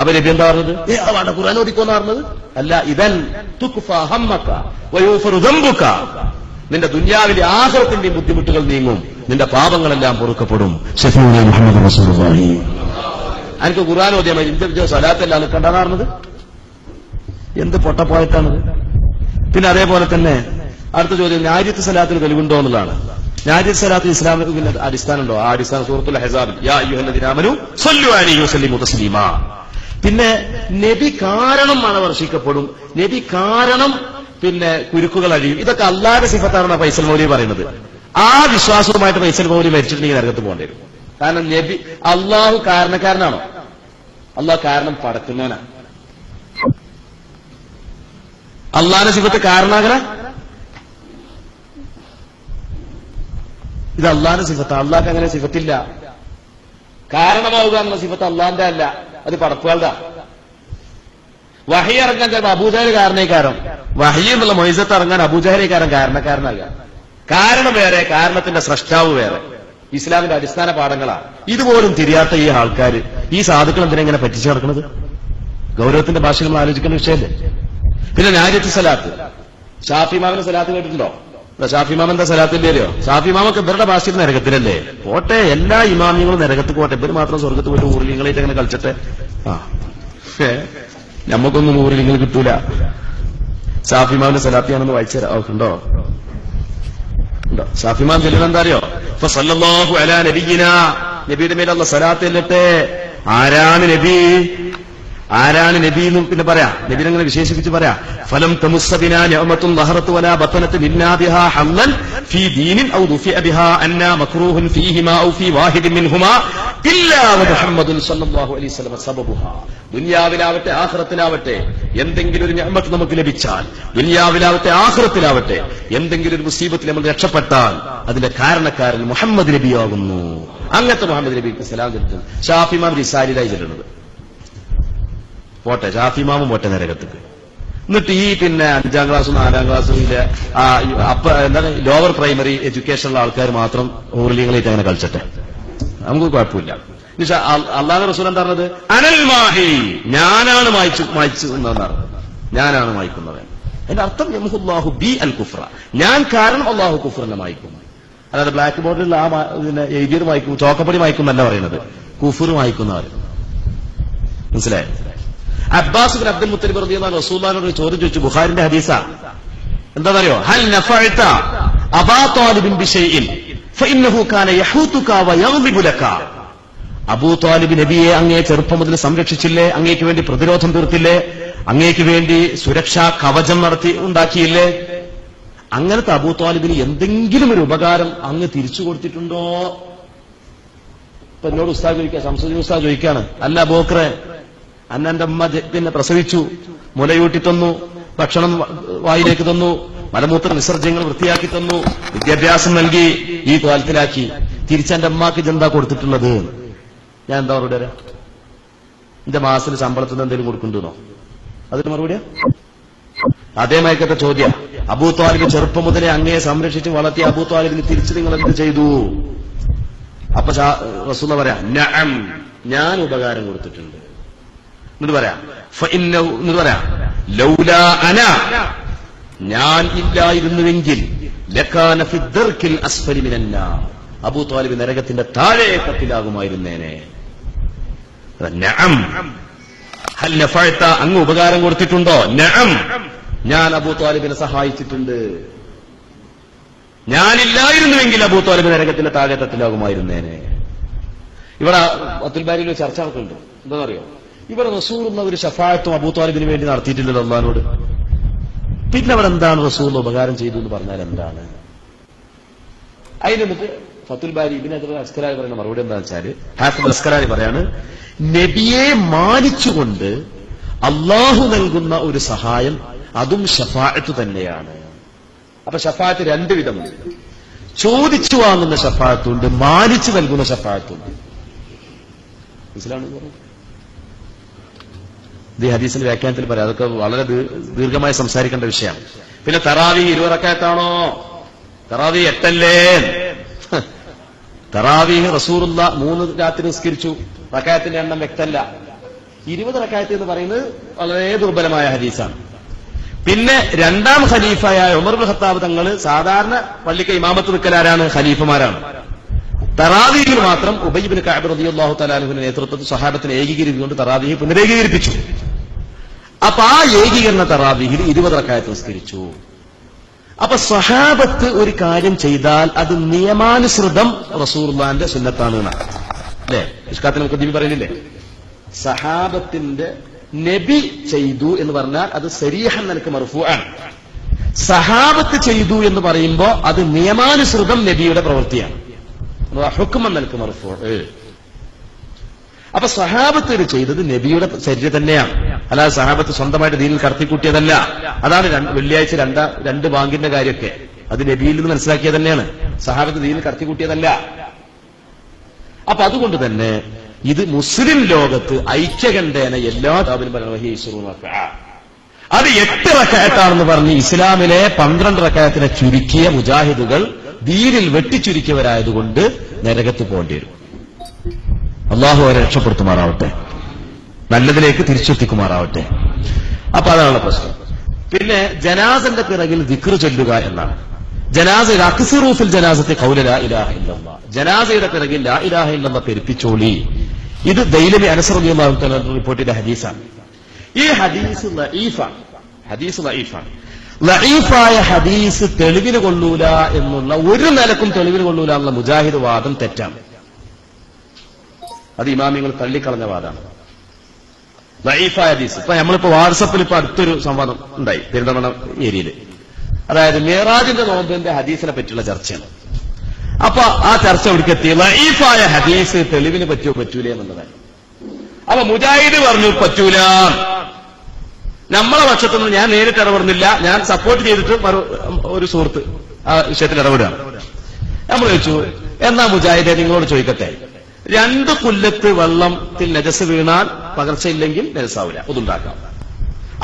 അപ്പൊ നബി എന്താ പറഞ്ഞത്? വേണ്ട, ഖുർആൻ ഓതിക്കോന്ന് പറഞ്ഞത് അല്ല. ഇദൻ തുക്ഫ ഹമ്മക വയൂഫറു ദംബുക, നിന്റെ ദുനിയാവിലെ ആഖിറത്തിന്റെയും ബുദ്ധിമുട്ടുകൾ നീങ്ങും, നിന്റെ പാപങ്ങളെല്ലാം പൊറുക്കപ്പെടും. ശഫീഉനാ മുഹമ്മദ് റസൂലുള്ളാഹി. എനിക്ക് ഖുർആൻ ഓതിയാൽ മതി, ഇന്ത്യ സലാത്തല്ല നിൽക്കണ്ടെന്ന് പറഞ്ഞത്. എന്ത് പൊട്ടപ്പോയിട്ടാണത്? പിന്നെ അതേപോലെ തന്നെ അടുത്ത ചോദ്യം, നാരിയത്ത് സലാത്തിന് തെളിവുണ്ടോ എന്നുള്ളതാണ്. നാരിയത്ത് സലാത്തിന് ഇസ്ലാമിന് അടിസ്ഥാനമുണ്ടോ? ആ അടിസ്ഥാനം സൂറത്തുൽ അഹ്സാബിൽ യാ അയ്യുഹല്ലദീന ആമനൂ സ്വല്ലു അലൈഹി വസല്ലിമു തസ്ലീമാ. പിന്നെ നബി കാരണം മഴ വർഷിക്കപ്പെടും, നബി കാരണം പിന്നെ കുരുക്കുകൾ അഴിയും. ഇതൊക്കെ അള്ളാഹുവിന്റെ സിഫത്താണെന്നാണ് ഫൈസൽ മൗലവി പറയുന്നത്. ആ വിശ്വാസവുമായിട്ട് ഫൈസൽ മൗലവി മരിച്ചിട്ടുണ്ടെങ്കിൽ നരകത്ത് പോകേണ്ടി വരും. കാരണം നബി, അള്ളാഹു കാരണക്കാരനാണോ? അള്ളാഹു കാരണം പടക്കുന്നവനാണ്. അള്ളാഹിന്റെ സിഫത്ത് കാരണാകല, ഇത് അള്ളാഹിന്റെ സിഫത്ത്. അള്ളാഹ്ക്ക് അങ്ങനെ സിഫത്തില്ല. കാരണമാവുക എന്നുള്ള സിഫത്ത് അള്ളാഹിന്റെ അല്ല, അത് പടപ്പുകളുടെ. വഹി ഇറങ്ങാൻ ചിലപ്പോൾ അബൂജഹൽ കാരണക്കാരൻ, വഹി എന്നുള്ള മൊയ്സത്ത് ഇറങ്ങാൻ അബൂജഹലേക്കാരൻ കാരണക്കാരനാകാം. കാരണം വേറെ, കാരണത്തിന്റെ സ്രഷ്ടാവ് വേറെ. ഇസ്ലാമിന്റെ അടിസ്ഥാന പാഠങ്ങളാണ്. ഇതുപോലും തിരിയാത്ത ഈ ആൾക്കാർ, ഈ സാധുക്കൾ എന്തിനാ ഇങ്ങനെ പറ്റിച്ചു നടക്കുന്നത്? ഗൗരവത്തിന്റെ ഭാഷകൾ നമ്മൾ ആലോചിക്കുന്ന വിഷയമല്ലേ. പിന്നെ നാരിയത്ത് സലാത്ത്, ഷാഫി ഇമാമിന്റെ സലാത്ത് കേട്ടിട്ടുണ്ടോ? ഷാഫി ഇമാം എന്താ സലാത്തിന്റെ അറിയോ? ഷാഫി ഇമാമൊക്കെ ഇവരുടെ ഭാഷയിൽ നരകത്തിലല്ലേ. പോട്ടെ, എല്ലാ ഇമാമിങ്ങളും നരകത്ത് പോട്ടെ, ഇവര് മാത്രം സ്വർഗത്ത് പോയിട്ട് ഊർലിങ്ങളായിട്ട് അങ്ങനെ കളിച്ചിട്ട് നമുക്കൊന്നും ഊർലിങ്ങൾ കിട്ടൂല. ഷാഫി ഇമാമിന്റെ സലാത്തിയാണെന്ന് വായിച്ചു തരാം. ഉണ്ടോ? ഷാഫി ഇമാം ചെല്ലുന്ന എന്താ അറിയോ? ഇപ്പൊ സല്ലല്ലാഹു അലാ നബിയിനാ, നബിയുടെ മേൽ അല്ലാഹു സലാത്ത് എന്നിട്ട് ആരാണ് നബി, ആരാണ് നബി എന്നും പിന്നെ പറയാ. നബിനെ അങ്ങനെ വിശേഷിപ്പിച്ച് പറയാ. ഫലം തമുസ്സബിനാ നിഅമത്തുൻ ദഹറത്ത് വലാ ബതനത്ത് മിന്നാ ബിഹാ ഹല്ലൻ ഫീ ദീനിൻ ഔ ദുഫിഅ ബിഹാ അന്നാ മക്റൂഹുൻ ഫീഹിമാ ഔ ഫീ വാഹിദിൻ മിൻഹുമാ ഇല്ലാ മുഹമ്മദുൻ സല്ലല്ലാഹു അലൈഹി വസല്ലം സബബുഹാ. ദുനിയാവിലാവട്ടെ ആഖിറത്തിലാവട്ടെ എന്തെങ്കിലും ഒരു നിഅമത്ത് നമുക്ക് ലഭിച്ചാൽ, ദുനിയാവിലാവട്ടെ ആഖിറത്തിലാവട്ടെ എന്തെങ്കിലും ഒരു മുസീബത്തിൽ നമ്മൾ രക്ഷപ്പെട്ടാൽ അതിന്റെ കാരണക്കാരൻ മുഹമ്മദ് നബിയാകുന്നു. അങ്ങനത്തെ മുഹമ്മദ് നബിക്ക് സലാം ചെലുത്തും. ഷാഫി ഇമാം റിസാലിലായി ചെല്ലുന്നത്. പോട്ടെ, ഷാഫി ഇമാമും പോട്ടെ നരകത്തേക്ക്. എന്നിട്ട് ഈ പിന്നെ 5ാം ക്ലാസ്സും 4ാം ക്ലാസ്സും എന്താണ് ലോവർ പ്രൈമറി എഡ്യൂക്കേഷനുള്ള ആൾക്കാർ മാത്രം ഊർലിങ്ങളായിട്ട് അങ്ങനെ കളിച്ചട്ടെ, നമുക്ക് കുഴപ്പമില്ല. അള്ളാഹു റസൂൽ എന്താ പറഞ്ഞത്? അനൽ മാഹി, ഞാനാണ് മായ്ക്കുന്നതെന്നാണ്. ഞാനാണ് മായ്ക്കുന്നവൻ. അതിന്റെ അർത്ഥം യംഹുല്ലാഹു ബി അൽ കുഫ്ര, ഞാൻ കാരണം അള്ളാഹു കുഫ്റിനെ മായ്ക്കും. അതായത് ബ്ലാക്ക് ബോർഡിൽ ആ എഴുതിയത് മായ്ക്കും, ചോക്കപ്പടി മായ്ക്കും എന്നല്ല പറയുന്നത്, കുഫ്ർ മായ്ക്കുന്നവർ. മനസ്സിലായോ? അബ്ബാസ് ബിൻ അബ്ദുൽ മുത്തലിബ് റളിയല്ലാഹു അൻഹു റസൂലുള്ളാഹിനോട് ചോദ്യം ചോദിച്ചു. ബുഖാരിന്റെ ഹദീസാ. എന്താണെന്നറിയോ? ഹൽ നഫഅത അബാ ത്വാലിബിൻ ബിശൈഇൻ ഫഇന്നഹു കാന യഹൂതുക വയഗ്ളിബു ലക. അബൂ ത്വാലിബ് നബിയെ അങ്ങേ ചെറുപ്പം മുതൽ സംരക്ഷിച്ചില്ലേ? അങ്ങേക്ക് വേണ്ടി പ്രതിരോധം തീർത്തില്ലേ? അങ്ങേക്ക് വേണ്ടി സുരക്ഷാ കവചം ഉണ്ടാക്കിയില്ലേ? അങ്ങനത്തെ അബൂ ത്വാലിബിന് എന്തെങ്കിലും ഒരു ഉപകാരം അങ്ങ് തിരിച്ചു കൊടുത്തിട്ടുണ്ടോ? ഇപ്പൊ എന്നോട് ഉസ്താദ് ചോദിക്കുക, ശംസുദ്ദീൻ ഉസ്താദ് ചോദിക്കാണ്, അല്ല ബോക്രെ, അന്നെന്റെ അമ്മ പിന്നെ പ്രസവിച്ചു, മുലയൂട്ടി തന്നു, ഭക്ഷണം വായിലേക്ക് തന്നു, മലമൂത്ര വിസർജ്യങ്ങൾ വൃത്തിയാക്കി തന്നു, വിദ്യാഭ്യാസം നൽകി, ഈ കോലത്തിലാക്കി, തിരിച്ചെന്റെ അമ്മക്ക് ഇതെന്താ കൊടുത്തിട്ടുള്ളത്? ഞാൻ എന്താ മറുപടി തരാം? എന്റെ മാസത്തിൽ ശമ്പളത്തിൽ നിന്ന് എന്തെങ്കിലും കൊടുക്കണ്ടോ? അതിന് മറുപടിയാ? അതേമായിക്കത്തെ ചോദ്യം. അബൂ ത്വാലിബ് ചെറുപ്പം മുതലേ അങ്ങയെ സംരക്ഷിച്ച് വളർത്തിയ അബൂ ത്വാലിബിന് തിരിച്ച് നിങ്ങൾ എന്ത് ചെയ്തു? അപ്പൊ റസൂലുള്ളാഹി പറയാം, നഅം, ഞാൻ ഉപകാരം കൊടുത്തിട്ടുണ്ട്. എന്നിട്ട് പറയാം ലൗലാ അന, ഞാൻ ഇല്ലായിരുന്നുവെങ്കിൽ ലകാന ഫി ദർക്കിൽ അസ്ഫലി മിനന്നാർ, അബൂ ത്വാലിബ് നരകത്തിന്റെ താഴെ കത്തിലാകുമായിരുന്നേനെ. നഅം, ഹൽ നഫഅത, അങ്ങ് ഉപകാരം കൊടുത്തിട്ടുണ്ടോ? നഅം, ഞാൻ അബൂ ത്വാലിബിനെ സഹായിച്ചിട്ടുണ്ട്. ഞാനില്ലായിരുന്നുവെങ്കിൽ അബൂ ത്വാലിബ് നരകത്തിന്റെ താഴെ കത്തിലാകുമായിരുന്നേനെ. ഇവിടെ ഫത്തുൽ ബാരിയിൽ ഒരു ചർച്ച നടക്കുന്നുണ്ട്. എന്താണെന്നറിയോ? ഇവിടെ റസൂലുള്ളാഹി ഒരു ശഫാഅത്തും അബൂ ത്വാലിബിന് വേണ്ടി നടത്തിയിട്ടില്ലല്ലോ അല്ലാഹുവോട്. പിന്നെ അവിടെ എന്താണ് റസൂൽ ഉപകാരം ചെയ്തു എന്ന് പറഞ്ഞാൽ എന്താണ്? അതിനെന്നിട്ട് ഫത്തുൽ ബാരി ഇബ്നു ഹജർ അസ്കലാനി പറയുന്ന മറുപടി എന്താണെന്ന് വെച്ചാൽ, ഹാഫിദ് അസ്കലാനി പറയാണ്, നബിയെ മാനിച്ചുകൊണ്ട് അള്ളാഹു നൽകുന്ന ഒരു സഹായം അതും ഷഫാഅത്ത് തന്നെയാണ്. അപ്പൊ ഷഫാഅത്ത് രണ്ട് വിധമുണ്ട്. ചോദിച്ചു വാങ്ങുന്ന ഷഫാഅത്തുണ്ട്, മാനിച്ചു നൽകുന്ന ഷഫാഅത്തുണ്ട്. മനസ്സിലാണെന്ന് പറഞ്ഞു. ഇത് ഹദീസിന്റെ വ്യാഖ്യാനത്തിൽ പറയാം. അതൊക്കെ വളരെ ദീർഘമായി സംസാരിക്കേണ്ട വിഷയമാണ്. പിന്നെ തറാവീഹ് 20 റക്അത്താണോ? തറാവീഹ് 8 അല്ലേ? തറാവീഹ് റസൂലുള്ളാഹി 3 രാത്രി നിസ്കരിച്ചു. റക്അത്തിന്റെ എണ്ണം വ്യക്തമല്ല. 20 റക്അത്ത് എന്ന് പറയുന്നത് വളരെ ദുർബലമായ ഹദീസാണ്. പിന്നെ രണ്ടാം ഖലീഫയായ ഉമർ ഇബ്നു ഖത്താബ് തങ്ങൾ സാധാരണ പള്ളിക്ക് ഇമാമത്ത് നിൽക്കലാരാണ്? ഖലീഫമാരാണ്. തറാവീഹിൽ മാത്രം ഉബയ്യ് ഇബ്നു കഅബ് റളിയല്ലാഹു തആല അൻഹുവിന്റെ നേതൃത്വത്തിൽ സ്വഹാബത്തിനെ ഏകീകരിച്ചുകൊണ്ട് തറാവീഹ് പുനരേകീകരിപ്പിച്ചു. അപ്പൊ ആ ഏകീകരണ തറാവീഹിൽ 20 റക്അത്ത് നിസ്കരിച്ചു. അപ്പൊ സ്വഹാബത്ത് ഒരു കാര്യം ചെയ്താൽ അത് നിയമാനുസൃതം റസൂലുള്ളാഹിന്റെ സുന്നത്താണ് അല്ലേ? ഇഷ്കാത്തിൽ നമുക്ക് നബി പറയുന്നില്ലേ, സഹാബത്തിന്റെ നബി ചെയ്തു എന്ന് പറഞ്ഞാൽ അത് സരീഹൻ നിനക്ക് മർഫൂആണ്. സഹാബത്ത് ചെയ്തു എന്ന് പറയുമ്പോ അത് നിയമാനുസൃതം നബിയുടെ പ്രവൃത്തിയാണ്, ഹുക്മൻ നിനക്ക് മർഫൂഅ്. അപ്പൊ സഹാബത്ത് ചെയ്തത് നബിയുടെ ചര്യ തന്നെയാണ്, അല്ലാതെ സഹാബത്ത് സ്വന്തമായിട്ട് ദീനിൽ കടത്തിക്കൂട്ടിയതല്ല. അതാണ് വെള്ളിയാഴ്ച രണ്ട് ബാങ്കിന്റെ കാര്യമൊക്കെ അത് നബിയിൽ നിന്ന് മനസ്സിലാക്കിയത് തന്നെയാണ്, സഹാബത്ത് ദീനിൽ കടത്തിക്കൂട്ടിയതല്ല. അപ്പൊ അതുകൊണ്ട് തന്നെ ഇത് മുസ്ലിം ലോകത്ത് ഐക്യകണ്ഠേന എല്ലാ താബിലും അത് 8 റക്അത്താണെന്ന് പറഞ്ഞ് ഇസ്ലാമിലെ 12 റക്അത്തിനെ ചുരുക്കിയ മുജാഹിദുകൾ ദീനിൽ വെട്ടിച്ചുരുക്കിയവരായതുകൊണ്ട് നരകത്ത് പോകേണ്ടി വരും. അള്ളാഹു അവരെ രക്ഷപ്പെടുത്തുമാറാവട്ടെ, നല്ലതിലേക്ക് തിരിച്ചെത്തിക്കുമാറാവട്ടെ. അപ്പൊ അതാണ് പ്രശ്നം. പിന്നെ ജനാസന്റെ പിറകിൽ ദിക്ർ ചൊല്ലുക എന്നാണ്. ജനാസയിൽ അക്സിറൂഫിൽ ജനാസത്തെ ഖൗല ലാ ഇലാഹ ഇല്ലല്ലാഹ്, ജനാസയുടെ പിറകിൽ ലാ ഇലാഹ ഇല്ലല്ലാഹ് പെരുപ്പിച്ചോളി. ഇത് ദൈലമി അനസ് റളിയല്ലാഹു തആല റിപ്പോർട്ട് ചെയ്ത ഹദീസാണ്. ഈ ഹദീസ് ലഈഫാണ്. ലഈഫായ ഹദീസ് തെളിവിന് കൊള്ളൂല എന്നുള്ള, ഒരു നിലക്കും തെളിവിന് കൊള്ളൂല എന്നുള്ള മുജാഹിദ് വാദം തെറ്റാണ്. അത് ഇമാമിങ്ങൾ തള്ളിക്കളഞ്ഞ വാദമാണ്. ലഈഫായ ഹദീസ്. ഇപ്പൊ നമ്മളിപ്പോ വാട്സപ്പിൽ ഇപ്പൊ അടുത്തൊരു സംവാദം ഉണ്ടായി പെരിന്തൽമണ്ണ ഏരിയയിൽ. അതായത് മിഅ്റാജിന്റെ നോമ്പിന്റെ ഹദീസിനെ പറ്റിയുള്ള ചർച്ചയാണ്. അപ്പൊ ആ ചർച്ച എവിടേക്കെത്തി? ലഈഫായ ഹദീസ് തെളിവിന് പറ്റുമോ പറ്റൂലേ എന്നുള്ളതാണ്. അപ്പൊ മുജാഹിദ് പറഞ്ഞു പറ്റൂല. നമ്മളെ പക്ഷത്തുനിന്ന് ഞാൻ നേരിട്ട് ഇടപെടുന്നില്ല, ഞാൻ സപ്പോർട്ട് ചെയ്തിട്ട് ഒരു സുഹൃത്ത് ആ വിഷയത്തിൽ ഇടപെടുകയാണ്. നമ്മൾ ചോദിച്ചു, എന്നാ മുജാഹിദെ നിങ്ങളോട് ചോദിക്കട്ടെ, 2 കുല്ലത്ത് വെള്ളത്തിൽ നജസ് വീണാൽ പകർച്ചയില്ലെങ്കിൽ നജസാവില്ല, അതുണ്ടാക്കാം.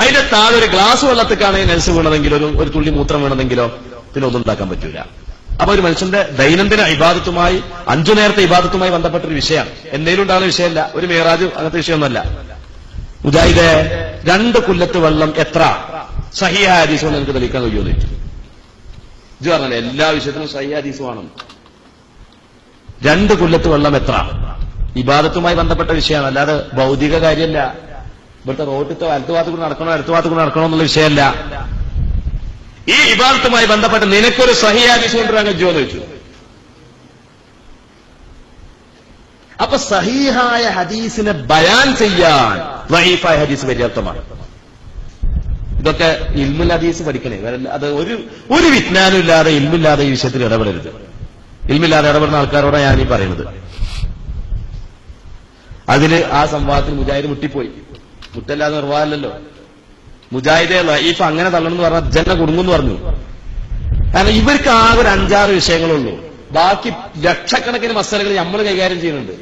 അതിന്റെ താഴെ ഒരു ഗ്ലാസ് വെള്ളത്തിക്കാണെങ്കിൽ നജസ് വീണതെങ്കിലോ ഒരു തുള്ളി മൂത്രം വീണതെങ്കിലോ പിന്നെ ഒന്നുണ്ടാക്കാൻ പറ്റൂല. അപ്പൊ ഒരു മനുഷ്യന്റെ ദൈനംദിന ഇബാദത്തുമായി 5 നേരത്തെ ഇബാദത്തുമായി ബന്ധപ്പെട്ടൊരു വിഷയമാണ്. എന്തെങ്കിലും ഉണ്ടാകുന്ന വിഷയമല്ല, ഒരു മിഅ്റാജ് അങ്ങനത്തെ വിഷയമൊന്നുമല്ല. മുജാഹിദെ 2 കുല്ലത്ത് വെള്ളം എത്ര സഹീഹ ഹദീസ് കൊണ്ട് എനിക്ക് തെളിയിക്കാൻ കഴിയുമെന്ന് ചോദിച്ചു. ഇത് പറഞ്ഞാൽ എല്ലാ വിഷയത്തിനും സഹീഹ ഹദീസ് വേണം. 2 കുല്ലത്ത് വെള്ളം എത്ര? ഇബാദത്തുമായി ബന്ധപ്പെട്ട വിഷയമാണ്, അല്ലാതെ ഭൗതിക കാര്യമല്ല. ഇവിടുത്തെ റോട്ടിത്തെ വലത്ത് ഭാഗത്ത് കൂടെ നടക്കണോ ഇടത്ത് ഭാഗത്ത് കൂടെ നടക്കണോ എന്നുള്ള വിഷയമല്ല. ഈ ഇബാദത്തുമായി ബന്ധപ്പെട്ട് നിനക്കൊരു സഹീഹ ഹദീസ് കൊണ്ടുവരാൻ കഴിയുമോ എന്ന് ചോദിച്ചു. അപ്പൊ സഹീഹായ ഹദീസിനെ ബയാൻ ചെയ്യാൻ ദഈഫായ ഹദീസ് പര്യാപ്തമാണ്. ഇതൊക്കെ ഇൽമുൽ ഹദീസ് പഠിക്കണേ. അത് ഒരു വിജ്ഞാനം ഇല്ലാതെ ഇൽമില്ലാതെ ഈ വിഷയത്തിൽ ഇടപെടരുത്. ഇൽമില്ലാതെ ഇടപെടുന്ന ആൾക്കാരോടാണ് ഞാനീ പറയുന്നത്. അതില് ആ സംവാദത്തിൽ മുജാഹിദ് മുട്ടിപ്പോയി. മുട്ടല്ലാതെ നിർവാഹമല്ലല്ലോ. മുജാഹിദെ ലഈഫ് അങ്ങനെ തള്ളണമെന്ന് പറഞ്ഞാൽ ജന കുടുങ്ങുമെന്ന് പറഞ്ഞു. കാരണം ഇവർക്ക് ആകെ ഒരു 5-6 വിഷയങ്ങളുള്ളൂ. ബാക്കി ലക്ഷക്കണക്കിന് മസലകൾ നമ്മൾ കൈകാര്യം ചെയ്യുന്നുണ്ട്.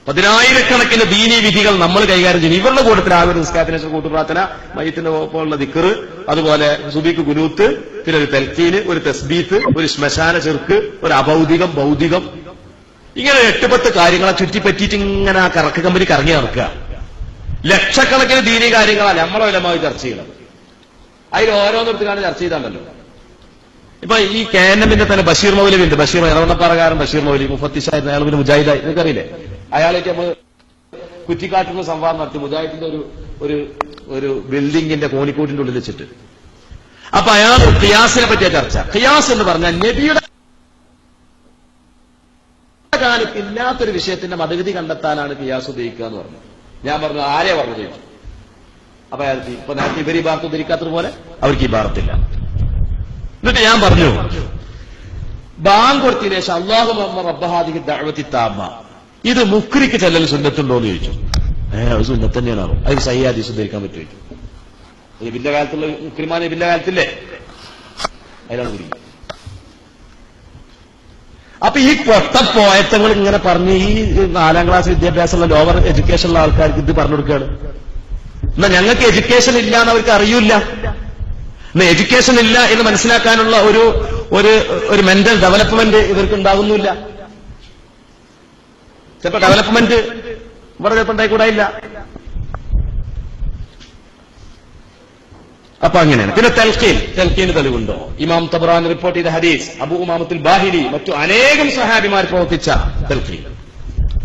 10,000-കണക്കിന് ദീനീ വിധികൾ നമ്മൾ കൈകാര്യം ചെയ്യുന്നു. ഇവരുടെ കൂട്ടത്തിൽ ആകെ ഒരു നിസ്കാരത്തിന് ശേഷം കൂട്ടുപ്രാർത്ഥന, മയ്യത്തിന്റെ ഒപ്പമുള്ള ദിക്ർ, അതുപോലെ സുബീക്ക് കുനൂത്ത്, പിന്നെ ഒരു തൽഖീന്, ഒരു തസ്ബീത്ത്, ഒരു ശ്മശാന ചെറുക്ക്, ഒരു അഭൗതികം ഭൗതികം, ഇങ്ങനെ 8-10 കാര്യങ്ങളെ ചുറ്റിപ്പറ്റിയിട്ട് ഇങ്ങനെ ആ കറക്ക് കമ്പനി കറങ്ങി നടക്കുക. ലക്ഷക്കണക്കിന് ദീനീ കാര്യങ്ങളാണ് നമ്മളെ ഉലമായി ചർച്ച ചെയ്യുന്നത്. അതിൽ ഓരോന്നിടത്തുകാണ് ചർച്ച ചെയ്താണ്ടല്ലോ. ഇപ്പൊ ഈ KNM-ന്റെ തന്നെ ബഷീർ മൗലവിയുണ്ട്. ബഷീർ ഇറവണ്ണപ്പാറകാരൻ ബഷീർ മൗലവി മുഫത്തിഷായിരുന്നു. അയാൾ പിന്നെ മുജാഹിദായി, നിങ്ങൾക്കറിയില്ലേ? അയാളായിട്ട് നമ്മൾ കുറ്റിക്കാട്ടിൽ സംവാദം നടത്തി മുജാഹിദിന്റെ ഒരു ബിൽഡിങ്ങിന്റെ കോണിക്കൂട്ടിന്റെ ഉള്ളിൽ വെച്ചിട്ട്. അപ്പൊ അയാൾ ഖിയാസിനെ പറ്റിയ ചർച്ച. ഖിയാസ് എന്ന് പറഞ്ഞാൽ നബിയുടെ കാലത്ത് ഇല്ലാത്തൊരു വിഷയത്തിന്റെ മതഗതി കണ്ടെത്താനാണ് ഖിയാസ് ഉപയോഗിക്കുക എന്ന് പറഞ്ഞു. ഞാൻ പറഞ്ഞു ആരെ പറഞ്ഞു ചോദിച്ചു. അപ്പൊ അയാൾക്ക് ഇപ്പൊ നേരത്തെ ഇവർ ഈ ഭാഗത്ത് ഉദ്ധരിക്കാത്തത് പോലെ അവർക്ക് ഈ ഭാഗത്തില്ല. എന്നിട്ട് ഞാൻ പറഞ്ഞു ബാങ്ക് കൊടുത്തതിന് ശേഷം അല്ലാഹുമ്മ റബ്ബ ഹാദിഹി ദഅവതി താമ്മ, ഇത് മുക്രിക്ക് ചെല്ലൽ സുന്നത്തുണ്ടോ എന്ന് ചോദിച്ചു. അത് സുന്നത്ത് തന്നെയാണോ? അതിന് സഹീഹ് ഹദീസ് ഉദ്ധരിക്കാൻ പറ്റുമോ? നബിന്റെ കാലത്തുള്ള മുക്രിമാൻ നബിന്റെ കാലത്തില്ലേ? അതിലാണ് കുടുങ്ങി. അപ്പൊ ഈ പൊട്ടപ്പോയത്തങ്ങൾ ഇങ്ങനെ പറഞ്ഞ് ഈ 4ാം ക്ലാസ് വിദ്യാഭ്യാസമുള്ള ലോവർ എഡ്യൂക്കേഷനുള്ള ആൾക്കാർക്ക് ഇത് പറഞ്ഞു കൊടുക്കുകയാണ്. എന്നാ ഞങ്ങൾക്ക് എഡ്യൂക്കേഷൻ ഇല്ല എന്ന് അവർക്ക് അറിയില്ല. എന്നാ എഡ്യൂക്കേഷൻ ഇല്ല എന്ന് മനസ്സിലാക്കാനുള്ള ഒരു മെന്റൽ ഡെവലപ്മെന്റ് ഇവർക്ക് ഉണ്ടാകുന്നില്ല. ചിലപ്പോ ഡെവലപ്മെന്റ് ഇവിടെ ചിലപ്പോൾ ഉണ്ടായിക്കൂടായില്ല. അപ്പൊ അങ്ങനെയാണ്. പിന്നെ തൽഖീന് തെളിവുണ്ടോ? ഇമാം തബ്റാനി റിപ്പോർട്ട് ചെയ്ത ഹദീസ്, അബൂ ഉമാമത്തുൽ ബാഹിലി, മറ്റു അനേകം സഹാബിമാർ പ്രവർത്തിച്ച തൽഖീൻ.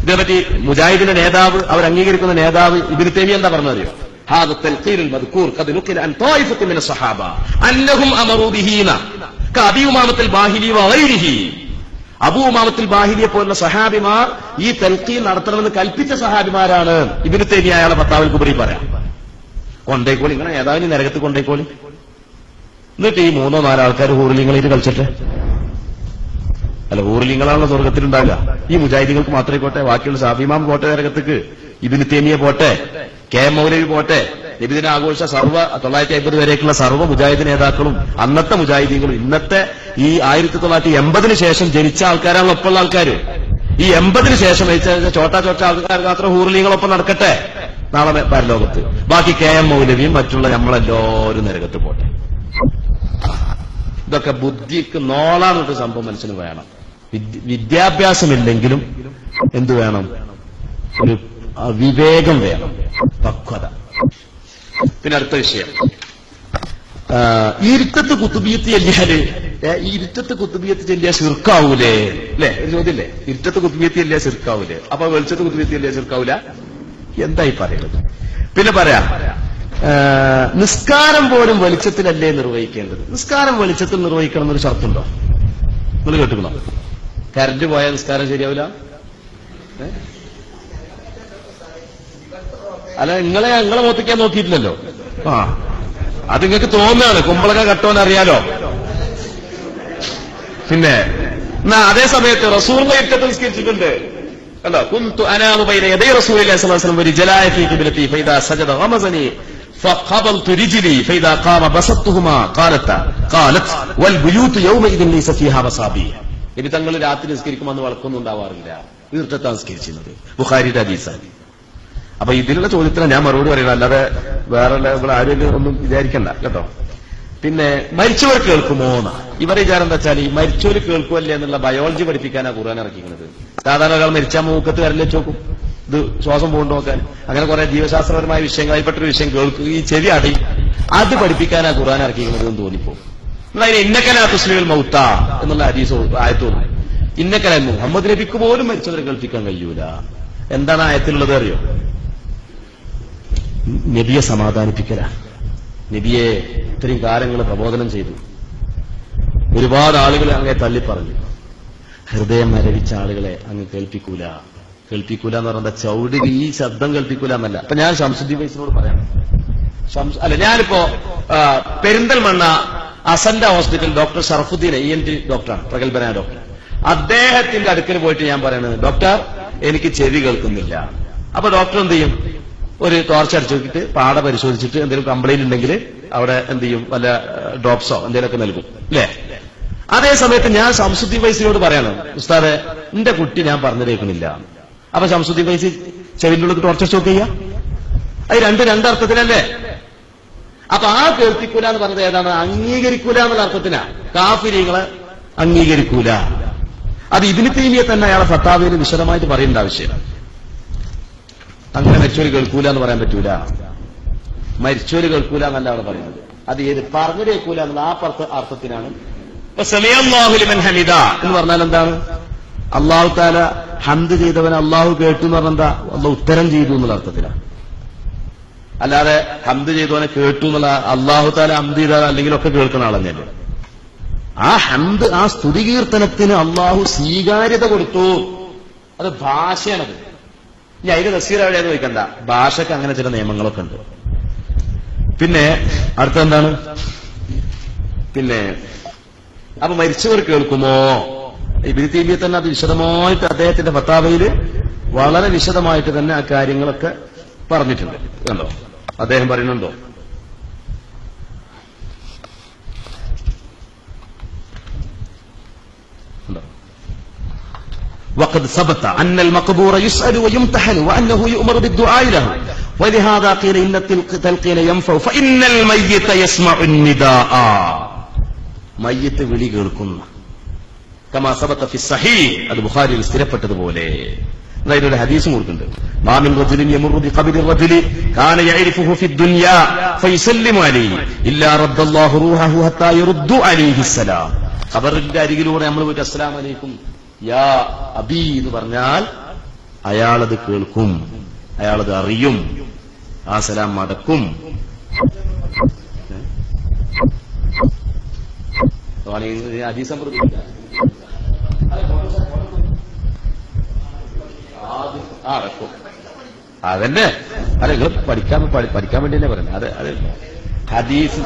ഇതേപറ്റി മുജാഹിദിന്റെ നേതാവ്, അവർ അംഗീകരിക്കുന്ന നേതാവ് ഇബ്നു തൈമിയ്യ എന്താ പറഞ്ഞറിയോ? ഹാദ തൽഖീനുൽ മദ്കൂർ ഖദ് നുഖില അൻ ത്വായിഫത്തുൻ മിന സ്വഹാബ അന്നഹും അമറൂ ബിഹീന കഅബീ ഉമാമത്തുൽ ബാഹിലി വഗൈരിഹി. അബൂ ഉമാമത്തുൽ ബാഹിലിയെ പോലുള്ള സഹാബിമാർ ഈ തൽഖീൻ നടത്തണമെന്ന് കൽപ്പിച്ച സഹാബിമാരാണ്. ഇബ്നു തൈമിയ്യ അയാളെ ഫത്താവൽ കുബറി പറയാം. കൊണ്ടേക്കോളി, ഇങ്ങനെ ഏതാവിന് നരകത്ത് കൊണ്ടേക്കോളി. എന്നിട്ട് ഈ 3-4 ആൾക്കാർ ഹൂറിലിങ്ങളിൽ കളിച്ചിട്ട്, അല്ല ഹൂറിലിങ്ങളാണല്ലോ സ്വർഗത്തിലുണ്ടാകുക. ഈ മുജാഹിദികൾക്ക് മാത്രമേ പോട്ടെ, ബാക്കിയുള്ള ഷാഫിമാം പോട്ടെ നരകത്തേക്ക്, ഇബ്നു തൈമിയ്യ പോട്ടെ, KM മൗലവി പോട്ടെ, നബിദിന ആഘോഷ 950 വരേക്കുള്ള സർവ്വ മുജാഹിദ് നേതാക്കളും അന്നത്തെ മുജാഹിദീങ്ങളും ഇന്നത്തെ ഈ 1980 ശേഷം ജനിച്ച ആൾക്കാരാണ് ഒപ്പമുള്ള ആൾക്കാര്. ഈ 80 ശേഷം ചോട്ടാ ആൾക്കാർ മാത്രം ഹൂറിലിങ്ങളൊപ്പം നടക്കട്ടെ നാളെ പരലോകത്ത്. ബാക്കി KM മൗലവിയും മറ്റുള്ള നമ്മളെല്ലാവരും നരകത്ത് പോട്ടെ. ഇതൊക്കെ ബുദ്ധിക്ക് നോളാന്നൊരു സംഭവം മനുഷ്യന് വേണം. വിദ്യാഭ്യാസമില്ലെങ്കിലും എന്തു വേണം? ഒരു വിവേകം വേണം, പക്വത. പിന്നെ അടുത്ത വിഷയം, ഇരുട്ടത്ത് കുത്തുബിയത്ത് ചെല്ലിയാല്, ഇരുട്ടത്ത് കുത്തുബിയത്ത് ചെല്ലിയാൽ ശിർക്കാവൂലേ? അല്ലെ, ഒരു ചോദ്യല്ലേ? ഇരുട്ടത്ത് കുത്തുബിയത്ത് ചെല്ലിയാൽ ശിർക്കാവൂലേ? അപ്പൊ വെളിച്ചത്ത് കുത്തുബിയത്ത് ചെല്ലിയാൽ ശിർക്കാവൂല? എന്തായി പറയുന്നത്? പിന്നെ പറയാം, നിസ്കാരം പോലും വെളിച്ചത്തിലല്ലേ നിർവഹിക്കേണ്ടത്? നിസ്കാരം വെളിച്ചത്തിൽ നിർവഹിക്കണം എന്നൊരു ഷർത്തുണ്ടോ? നിങ്ങൾ കേട്ടുക്കണോ? കറന്റ് പോയാൽ നിസ്കാരം ശരിയാവില്ല? അല്ല, നിങ്ങളെ മോത്തിക്കാൻ നോക്കിയിട്ടില്ലല്ലോ. അത് നിങ്ങൾക്ക് തോന്നുകയാണ്, കുമ്പളക്ക കട്ടോന്നറിയാലോ. പിന്നെ എന്നാ അതേ സമയത്ത് റസൂലിനെ ഇരുട്ടത്ത് നിസ്കരിച്ചിട്ടുണ്ട്. കണ്ടോ? കുന്തു അനാമു ബൈന യദൈ റസൂലില്ലാഹി സ്വല്ലല്ലാഹു അലൈഹി വസല്ലം വരിജലായ ഫീ ഖിബ്ലതി ഫൈദാ സജദ ഗമസനി ഫഖബൽതു റിജ്ലി ഫൈദാ ഖാമ ബസത്തുഹുമാ ഖാലത് വൽ ബുയൂത്ത് യൗമഇദിൻ ലൈസ ഫീഹാ മസാബിഹ്. ഇനി തങ്ങൾ രാത്രി നിസ്കരിക്കുമ്പോൾ അന്ന് വളക്കൊന്നും ഉണ്ടാവാറില്ല, ഇരുട്ടത്താണ് നിസ്കരിച്ചിരുന്നത്. ബുഖാരിയുടെ ഹദീസാണ്. അപ്പൊ ഇതിലുള്ള ചോദ്യത്തിന് ഞാൻ മറുപടി പറയണം, അല്ലാതെ വേറെ ഇവിടെ ആരും ഒന്നും വിചാരിക്കണ്ട കേട്ടോ. പിന്നെ മരിച്ചവർ കേൾക്കുമോ എന്നാ ഇവരെ വിചാരം എന്താ വെച്ചാൽ, ഈ മരിച്ചവർ കേൾക്കുമല്ലേ എന്നുള്ള ബയോളജി പഠിപ്പിക്കാനാണ് ഖുർആൻ ഇറക്കിക്കുന്നത്. സാധാരണ ഒരാൾ മരിച്ചാൽ മൂക്കത്ത് വരല്ലേ ചോക്കും, ഇത് ശ്വാസം പോകണ്ടു നോക്കാൻ, അങ്ങനെ കുറെ ജീവശാസ്ത്രപരമായ വിഷയങ്ങളായിപ്പെട്ടൊരു വിഷയം കേൾക്കും, ഈ ചെവി അടി, അത് പഠിപ്പിക്കാനാണ് ഖുർആൻ ഇറക്കിക്കുന്നത് എന്ന് തോന്നിപ്പോ. അതിന് ഇന്നക്കലാ തുസ്ലിമുൽ മൗത്ത എന്നുള്ള ഹദീസ് ആയത്തോന്നു. ഇന്നക്കല മുഹമ്മദ് നബിക്ക് പോലും മരിച്ചവരെ കേൾപ്പിക്കാൻ കഴിയൂല. എന്താണ് ആയത്തിലുള്ളത് അറിയോ? നബിയെ സമാധാനിപ്പിക്കല. നബിയെ ഇത്രയും കാലങ്ങൾ പ്രബോധനം ചെയ്തു, ഒരുപാട് ആളുകളെ അങ്ങേ തള്ളിപ്പറഞ്ഞു. ഹൃദയം മരവിച്ച ആളുകളെ അങ്ങ് കേൾപ്പിക്കൂല. കേൾപ്പിക്കൂല എന്ന് പറഞ്ഞാൽ ചൗടിൽ ഈ ശബ്ദം കേൾപ്പിക്കൂല എന്നല്ല. അപ്പൊ ഞാൻ ശംസുദ്ദീൻ ഫൈസിനോട് പറയാം, അല്ല ഞാനിപ്പോ പെരിന്തൽമണ്ണ അസന്റ ഹോസ്പിറ്റൽ ഡോക്ടർ ഷറഫുദ്ദീൻ ENT ഡോക്ടറാണ്, പ്രഗത്ഭനായ ഡോക്ടർ. അദ്ദേഹത്തിന്റെ അടുക്കൽ പോയിട്ട് ഞാൻ പറയുന്നത്, ഡോക്ടർ എനിക്ക് ചെവി കേൾക്കുന്നില്ല. അപ്പൊ ഡോക്ടർ എന്ത് ചെയ്യും, ഒരു ടോർച്ച് അടിച്ചു നോക്കിയിട്ട് പാട പരിശോധിച്ചിട്ട് എന്തെങ്കിലും കംപ്ലൈന്റ് ഉണ്ടെങ്കിൽ അവിടെ എന്ത് ചെയ്യും, വല്ല ഡ്രോപ്സോ എന്തെങ്കിലുമൊക്കെ നൽകും, അല്ലേ? അതേ സമയത്ത് ഞാൻ ശംസുദ്ദീൻ ഫൈസിനോട് പറയണം, ഉസ്താദെ എന്റെ കുട്ടി ഞാൻ പറഞ്ഞു കേൾക്കുന്നില്ല. അപ്പൊ ശംസുദ്ദീൻ ഫൈസി ചെവിന്റെ ഉള്ളിൽ ടോർച്ച് അടിച്ചു നോക്കുക, അത് രണ്ടർത്ഥത്തിനല്ലേ? അപ്പൊ ആ കേൾപ്പിക്കൂല എന്ന് പറഞ്ഞത് ഏതാണ്? അംഗീകരിക്കൂല എന്നുള്ള അർത്ഥത്തിനാ. കാഫിരീങ്ങളെ അംഗീകരിക്കൂല. അത് ഇബ്നു തൈമിയ്യ തന്നെ അയാളെ ഫത്താവയിൽ വിശദമായിട്ട് പറയേണ്ട ആവശ്യം. അങ്ങനെ മരിച്ചോര് കേൾക്കൂല എന്ന് പറയാൻ പറ്റൂല. മരിച്ചോര് കേൾക്കൂല എന്നല്ല അവിടെ പറയുന്നത്. അത് ഏത് പറഞ്ഞു കേൾക്കൂല എന്നുള്ള ആ അർത്ഥത്തിനാണ്. സമിഅല്ലാഹു ലിമൻ ഹമിദ എന്ന് പറഞ്ഞാൽ എന്താണ്? അള്ളാഹു തആല ഹംദ് ചെയ്തവൻ അള്ളാഹു കേട്ടു എന്ന് പറഞ്ഞാൽ എന്താ? അള്ളാഹു ഉത്തരം ചെയ്തു എന്നുള്ള അർത്ഥത്തിലാണ്. അല്ലാതെ ഹംദ് ചെയ്തവനെ കേട്ടു എന്നുള്ള അള്ളാഹു തആല ഹംദ് ചെയ്താൽ അല്ലെങ്കിലൊക്കെ കേൾക്കുന്ന ആളെന്നല്ലേ. ആ ഹംദ്, ആ സ്തുതി കീർത്തനത്തിന് അള്ളാഹു സ്വീകാര്യത കൊടുത്തു. അത് ഭാഷയാണത്. ഇനി അതിന് തഫ്സീർ എവിടെയെന്ന് ചോദിക്കണ്ട, ഭാഷക്ക് അങ്ങനെ ചില നിയമങ്ങളൊക്കെ ഉണ്ട്. പിന്നെ അടുത്തെന്താണ്? പിന്നെ അപ്പൊ മരിച്ചവർ കേൾക്കുമോ? ഇബ്നു തൈമിയ്യ തന്നെ അത് വിശദമായിട്ട് അദ്ദേഹത്തിന്റെ ഫത്താവയിൽ വളരെ വിശദമായിട്ട് തന്നെ ആ കാര്യങ്ങളൊക്കെ പറഞ്ഞിട്ടുണ്ട്. കണ്ടോ, അദ്ദേഹം പറയുന്നുണ്ടോ? وقد ثبت أن المقبور يسأل ويمتحن وأنه يؤمر بالدعاء له ولهذا قيل إن التلقين ينفع فإن الميت يسمع النداء. മയ്യിത്ത് വിളി കേൾക്കുന്ന കമാ സബത ഫി സഹീഹ്, അത് ബുഖാരിയിൽ സ്ഥിരപ്പെട്ടതുപോലെ. അതായത് ഒരു ഹദീസും കൊടുക്കുന്നുണ്ട്, മാ മിൻ റജുലിൻ യമുറു ബിഖബ്രി റജുലി കാന യഅരിഫുഹു ഫി ദുനിയാ ഫയസല്ലിമു അലൈഹി ഇല്ലാ റദ്ദല്ലാഹു റൂഹഹു ഹത്താ യറുദ്ദു അലൈഹി സലാം. ഖബറിന്റെ അരികിലൂടെ നമ്മൾ പോയിട്ട് അസ്സലാമു അലൈക്കും യാ അബി എന്ന് പറഞ്ഞാൽ അയാളത് കേൾക്കും, അയാളത് അറിയും, ആ സലാം മടക്കും. അതന്നെ, അല്ല നിങ്ങൾ പഠിക്കാൻ വേണ്ടി തന്നെ പറയുന്നത്. അത് ഹദീസ്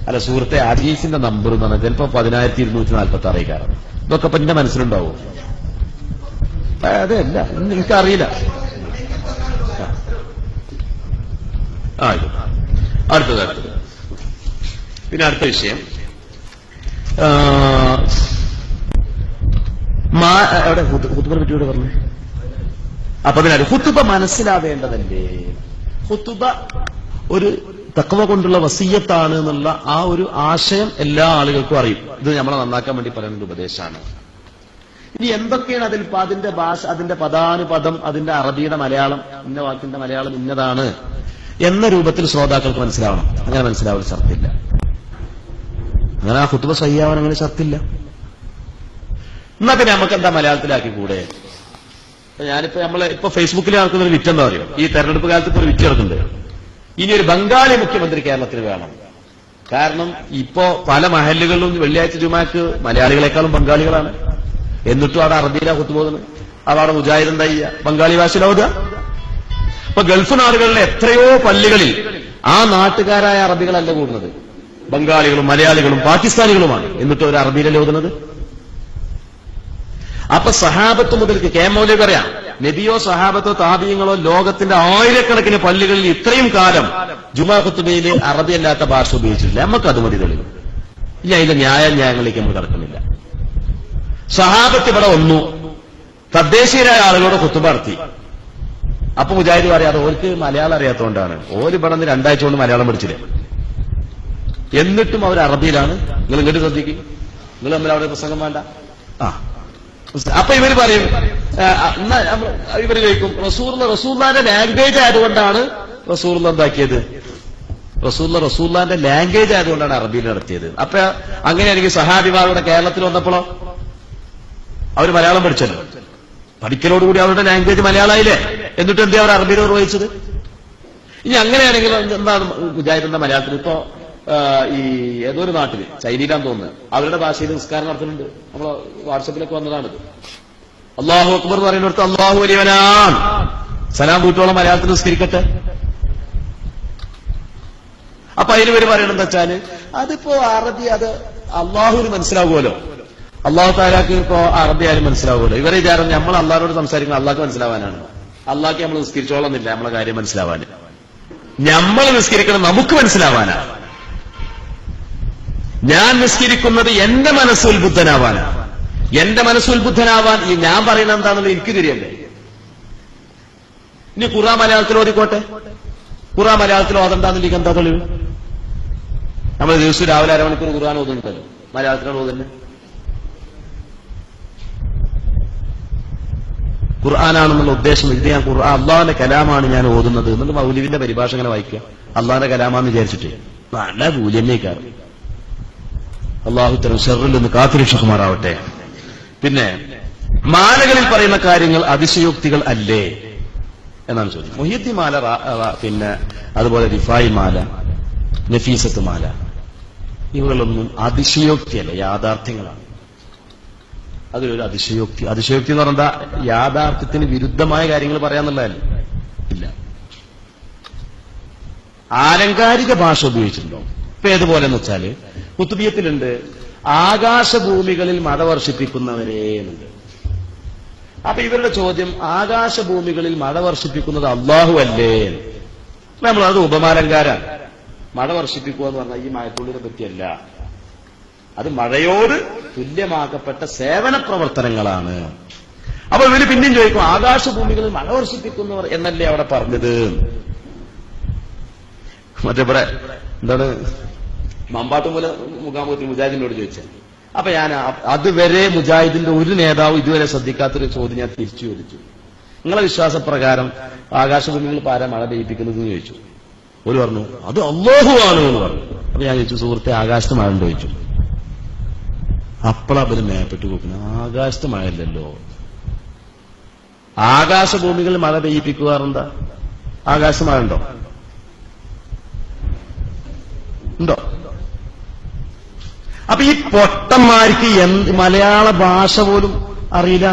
അല്ല സുഹൃത്തെ, ഹദീസിന്റെ നമ്പർ എന്ന് പറഞ്ഞാൽ ചിലപ്പോ 10246 കാരണം. ഇതൊക്കെ ഇപ്പൊ എന്റെ മനസ്സിലുണ്ടാവും. അതല്ല, എനിക്കറിയില്ല. അടുത്തത് പിന്നെ അടുത്ത വിഷയം എവിടെ ഖുതുബയെ പറ്റിയോടെ പറഞ്ഞു. അപ്പൊ അതിനാണ് ഖുതുബ മനസ്സിലാവേണ്ടതല്ലേ? ഖുതുബ ഒരു തഖ്വ കൊണ്ടുള്ള വസിയ്യത്താണ് എന്നുള്ള ആ ഒരു ആശയം എല്ലാ ആളുകൾക്കും അറിയും. ഇത് നമ്മളെ നന്നാക്കാൻ വേണ്ടി പറയുന്ന ഉപദേശമാണ്. ഇനി എന്തൊക്കെയാണ് അതിൽ അതിന്റെ ഭാഷ, അതിന്റെ പദാനുപദം, അതിന്റെ അറബിയുടെ മലയാളം, ഇന്ന വാക്കിന്റെ മലയാളം ഇന്നതാണ് എന്ന രൂപത്തിൽ ശ്രോതാക്കൾക്ക് മനസ്സിലാവണം. അങ്ങനെ മനസ്സിലാവാൻ ഷർത്തില്ല. അങ്ങനെ ആ ഖുതുബ സഹിയാവാൻ അങ്ങനെ ഷർത്തില്ല. എന്നാ പിന്നെ നമുക്ക് എന്താ മലയാളത്തിലാക്കി കൂടെ? ഞാനിപ്പോ ഇപ്പൊ ഫേസ്ബുക്കിൽ നടക്കുന്ന ഒരു വിറ്റെന്താ പറയും, ഈ തെരഞ്ഞെടുപ്പ് കാലത്ത് ഇപ്പൊ ഒരു വിറ്റ് നടക്കുന്നുണ്ട്. ഇനി ഒരു ബംഗാളി മുഖ്യമന്ത്രി കേരളത്തിൽ വേണം. കാരണം ഇപ്പോ പല മഹല്ലുകളിലും വെള്ളിയാഴ്ച ജുമാക്ക് മലയാളികളെക്കാളും ബംഗാളികളാണ്. എന്നിട്ടും അവിടെ അറബിയിലാ ഖുതുബോധനം. അവിടെ മുജാഹിദ് എന്താ ചെയ്യുക? ബംഗാളി ഭാഷയിലാവുക. ഇപ്പൊ ഗൾഫ് നാടുകളിലെ എത്രയോ പള്ളികളിൽ ആ നാട്ടുകാരായ അറബികളല്ല കൂടുന്നത്, ബംഗാളികളും മലയാളികളും പാകിസ്ഥാനികളുമാണ്. എന്നിട്ട് ഒരു അറബിയിലല്ലേ ഓതുന്നത്. അപ്പൊ സഹാബത്ത് മുതൽക്ക് കേമൗലിക്ക് അറിയാം, നബിയോ സഹാബത്തോ താബിയങ്ങളോ ലോകത്തിന്റെ ആയിരക്കണക്കിന് പള്ളികളിൽ ഇത്രയും കാലം ജുമാ ഖുതുബയിൽ അറബി അല്ലാത്ത ഭാഷ ഉപയോഗിച്ചിട്ടില്ല. നമുക്ക് അത് മതി തെളിവ്. ഇനി അതിന്റെ ന്യായങ്ങളിലേക്ക് നമ്മൾ കടക്കുന്നില്ല. സഹാബത്ത് ഇവിടെ വന്നു, തദ്ദേശീയരായ ആളുകളോട് ഖുതുബ നടത്തി. അപ്പൊ മുജാഹിദ് പറയാതെ ഓർക്ക് മലയാളം അറിയാത്തതുകൊണ്ടാണ്. ഓര് ഇവിടെ നിന്ന് 2 ആഴ്ച കൊണ്ട് മലയാളം പഠിച്ചില്ലേ. എന്നിട്ടും അവർ അറബിയിലാണ്. നിങ്ങൾ ഇങ്ങോട്ട് ശ്രദ്ധിക്കും, നിങ്ങൾ തമ്മിൽ അവിടെ പ്രസംഗം വേണ്ട. അപ്പൊ ഇവര് പറയും, ഇവര് ചോദിക്കും റസൂലുള്ളാന്റെ ലാംഗ്വേജ് ആയതുകൊണ്ടാണ് റസൂലുള്ള എന്താക്കിയത്, റസൂലുള്ളാന്റെ ലാംഗ്വേജ് ആയതുകൊണ്ടാണ് അറബിയിൽ നടത്തിയത്. അപ്പൊ അങ്ങനെയാണെങ്കിൽ സഹാബിമാരുടെ കേരളത്തിൽ വന്നപ്പോഴോ അവര് മലയാളം പഠിച്ചല്ലോ. പഠിക്കലോടുകൂടി അവരുടെ ലാംഗ്വേജ് മലയാളമായില്ലേ. എന്നിട്ട് എന്താ അവർ അറബിയിൽ നിർവഹിച്ചത്? ഇനി അങ്ങനെയാണെങ്കിൽ എന്താണ് മുജാഹിദ് എന്താ മലയാളത്തിൽ? ഇപ്പോ ഈ ഏതൊരു നാട്ടില് ചൈനയിലാന്ന് തോന്നുന്നത് അവരുടെ ഭാഷയിൽ നിസ്കാരം നടത്തുന്നുണ്ട്. നമ്മൾ വാട്സപ്പിലൊക്കെ വന്നതാണിത്. അല്ലാഹു അക്ബർ എന്ന് പറയുന്നിടത്ത് അല്ലാഹു വലിയവനാണ്. സലാം വീട്ടോളം മലയാളത്തിൽ നിസ്കരിക്കട്ടെ. അപ്പൊ അതിന് പേര് പറയണം എന്താ വെച്ചാല് അതിപ്പോ അറബി അത് അള്ളാഹുവിന് മനസ്സിലാവുമല്ലോ, അള്ളാഹു താലാക്ക് ഇപ്പോ അറബി ആയാലും മനസ്സിലാവുമല്ലോ. ഇവരെ വിചാരം നമ്മൾ അള്ളാഹിനോട് സംസാരിക്കുന്നത് അള്ളാഹ്ക്ക് മനസ്സിലാവാനാണ്. അള്ളാഹ്ക്ക് നമ്മൾ നിസ്കരിച്ചോളന്നില്ല നമ്മളെ കാര്യം മനസ്സിലാവാൻ. നമ്മൾ നിസ്കരിക്കണം നമുക്ക് മനസ്സിലാവാനാണ്. ഞാൻ നിസ്കരിക്കുന്നത് എന്റെ മനസ്സ് ഉത്ബുദ്ധനാവാനാണ്. എന്റെ മനസ്സ് ഉത്ബുദ്ധനാവാൻ ഈ ഞാൻ പറയുന്നത് എന്താണെന്നുള്ളത് എനിക്ക് തിരിയണ്ടേ. ഇനി ഖുർആൻ മലയാളത്തിൽ ഓതിക്കോട്ടെ. ഖുർആൻ മലയാളത്തിൽ ഓതണ്ടാന്നില്ലെങ്കിൽ എന്താ തെളിവ്? നമ്മൾ ദിവസം രാവിലെ അരമണിക്കൂർ ഖുർആൻ ഓതുന്നുണ്ടല്ലോ, മലയാളത്തിലാണ് ഓതുന്നത്. ഖുർആനാണെന്നുള്ള ഉദ്ദേശം ഇത് ഞാൻ ഖുർആൻ അള്ളാഹിന്റെ കലാമാണ് ഞാൻ ഓതുന്നത് എന്നിട്ട് മൗലിദിന്റെ പരിഭാഷ അങ്ങനെ വായിക്കുക അള്ളാഹിന്റെ കലാമാന്ന് വിചാരിച്ചിട്ട് നല്ല കൂലിയന്നേക്കാറ്. അള്ളാഹു തരം ഷർറിൽ നിന്ന് കാത്തുരക്ഷകുമാറാവട്ടെ. പിന്നെ മാലകളിൽ പറയുന്ന കാര്യങ്ങൾ അതിശയോക്തികൾ അല്ലേ എന്നാണ് ചോദ്യം. മുഹിദ്ദി മാല, പിന്നെ അതുപോലെ റിഫായി മാല, നഫീസത്ത് മാല, ഇവകളൊന്നും അതിശയോക്തിയല്ല, യാഥാർത്ഥ്യങ്ങളാണ്. അതിലൊരു അതിശയോക്തി. അതിശയോക്തി എന്ന് പറഞ്ഞാൽ യാഥാർത്ഥ്യത്തിന് വിരുദ്ധമായ കാര്യങ്ങൾ പറയാന്നുള്ളതല്ല. ഇല്ല. ആലങ്കാരിക ഭാഷ ഉപയോഗിച്ചിട്ടുണ്ടോ? ഇപ്പൊ ഏതുപോലെന്ന് വെച്ചാല് കുത്തുബിയത്തിലുണ്ട് ആകാശഭൂമികളിൽ മഴ വർഷിപ്പിക്കുന്നവരേ എന്നുണ്ട്. അപ്പൊ ഇവരുടെ ചോദ്യം ആകാശഭൂമികളിൽ മഴ വർഷിപ്പിക്കുന്നത് അള്ളാഹു അല്ലേ? നമ്മളത് ഉപമാലങ്കാരാണ്. മഴ വർഷിപ്പിക്കുക എന്ന് പറഞ്ഞാൽ ഈ മഴത്തുള്ളിനെ പറ്റിയല്ല, അത് മഴയോട് തുല്യമാക്കപ്പെട്ട സേവന പ്രവർത്തനങ്ങളാണ്. അപ്പൊ ഇവര് പിന്നെയും ചോദിക്കും ആകാശഭൂമികളിൽ മഴ വർഷിപ്പിക്കുന്നവർ എന്നല്ലേ അവിടെ പറഞ്ഞത്? മറ്റേ ഇവിടെ എന്താണ് മമ്പാട്ടുമൂല മുഖാമുഖത്തിൽ മുജാഹിദിനോട് ചോദിച്ചത്. അപ്പൊ ഞാൻ അതുവരെ മുജാഹിദിന്റെ ഒരു നേതാവ് ഇതുവരെ ശ്രദ്ധിക്കാത്തൊരു ചോദ്യം ഞാൻ തിരിച്ചു ചോദിച്ചു. നിങ്ങളെ വിശ്വാസപ്രകാരം ആകാശഭൂമികളിൽ പാര മഴ പെയ്യിപ്പിക്കുന്നത് എന്ന് ചോദിച്ചു. ഒരു പറഞ്ഞു അത് അല്ലാഹു ആണ് എന്ന് പറഞ്ഞു. അപ്പൊ ഞാൻ ചോദിച്ചു സുഹൃത്തെ ആകാശത്ത് മഴ ഉണ്ടോ ചോദിച്ചു. അപ്പോഴവര് മേപ്പെട്ട് നോക്കുന്നത് ആകാശത്ത് മഴയില്ലല്ലോ. ആകാശഭൂമികളിൽ മഴ പെയ്യിപ്പിക്കാറുണ്ടാ? ആകാശത്ത് മഴ ഉണ്ടോ? ഉണ്ടോ? അപ്പൊ ഈ പൊട്ടന്മാർക്ക് മലയാള ഭാഷ പോലും അറിയില്ല.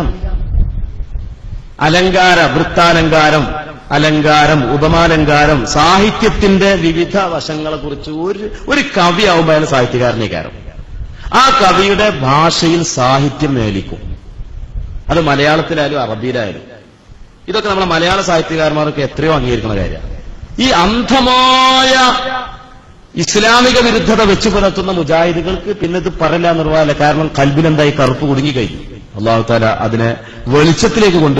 അലങ്കാര, വൃത്താലങ്കാരം, അലങ്കാരം, ഉപമാലങ്കാരം, സാഹിത്യത്തിന്റെ വിവിധ വശങ്ങളെ കുറിച്ച് ഒരു കവി ആവുമ്പോൾ അയാൾ സാഹിത്യകാരനേക്കാരം. ആ കവിയുടെ ഭാഷയിൽ സാഹിത്യം മേലിക്കും. അത് മലയാളത്തിലായാലും അറബിയിലായാലും. ഇതൊക്കെ നമ്മളെ മലയാള സാഹിത്യകാരന്മാർക്ക് എത്രയോ അംഗീകരിക്കുന്ന കാര്യമാണ്. ഈ അന്ധമായ ഇസ്ലാമിക വിരുദ്ധത വെച്ചു പുലർത്തുന്ന മുജാഹിദുകൾക്ക് പിന്നെ ഇത് പറയില്ല നിർവാഹമല്ല. കാരണം കൽബിലെന്തായി കറുപ്പ് കുടുങ്ങിക്കഴിഞ്ഞു. അല്ലാഹു തആല അതിനെ വെളിച്ചത്തിലേക്ക്